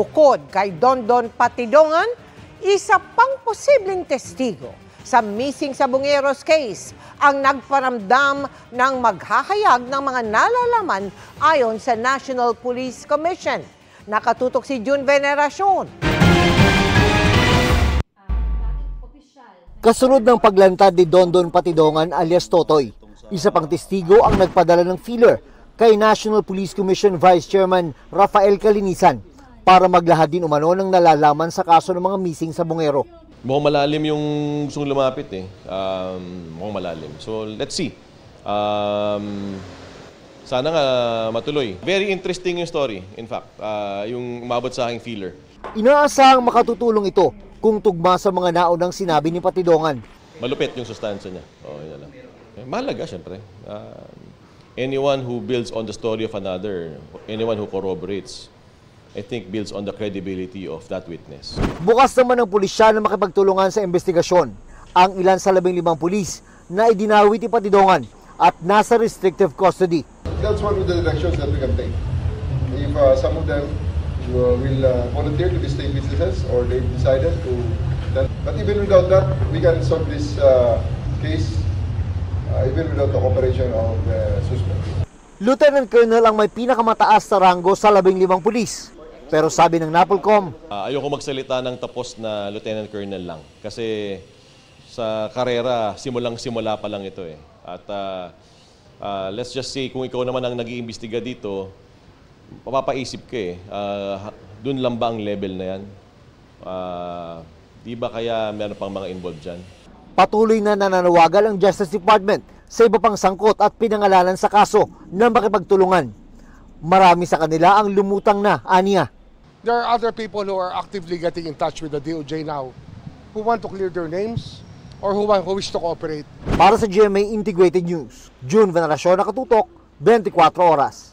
Bukod kay Dondon Patidongan, isa pang posibleng testigo sa missing Sabongeros case ang nagparamdam ng maghahayag ng mga nalalaman ayon sa National Police Commission. Nakatutok si June Veneracion. Kasunod ng paglantad ni Dondon Patidongan alias Totoy, isa pang testigo ang nagpadala ng feeler kay National Police Commission Vice Chairman Rafael Calinisan para maglahad din umano ng nalalaman sa kaso ng mga missing Sabongero. Mukhang malalim yung gustong lumapit eh. Mukhang malalim. So let's see. Sana nga matuloy. Very interesting yung story, in fact. Yung umabot sa aking feeler. Inaasahang makatutulong ito kung tugma sa mga naunang sinabi ni Patidongan. Malupit yung sustansya niya. Yun lang. Mahalaga, syempre. Anyone who builds on the story of another, anyone who corroborates, I think builds on the credibility of that witness. Bukas naman ng pulisya na makipagtulungan sa investigasyon ang ilan sa 15 pulis na idinawit ni Patidongan at nasa restrictive custody. That's one of the directions that we can take. If some of them will volunteer to be state witnesses or they decided to. But even without that, we can solve this case even without the cooperation of the suspect. Lieutenant Colonel ang may pinakamataas na ranggo sa 15 pulis. Pero sabi ng NAPOLCOM, ayoko magsalita ng tapos na Lieutenant Colonel lang. Kasi sa karera, simulang-simula pa lang ito eh. At let's just say, kung ikaw naman ang nag-iimbestiga dito, mapapaisip ka eh. Doon lang ba ang level na yan? Di ba kaya meron pang mga involved dyan? Patuloy na nananawagan ang Justice Department sa iba pang sangkot at pinangalanan sa kaso na makipagtulungan. Marami sa kanila ang lumutang na, aniya. There are other people who are actively getting in touch with the DOJ now who want to clear their names or who wish to cooperate. Para sa GMA Integrated News, June Veneracion, Nakatutok, 24 Oras.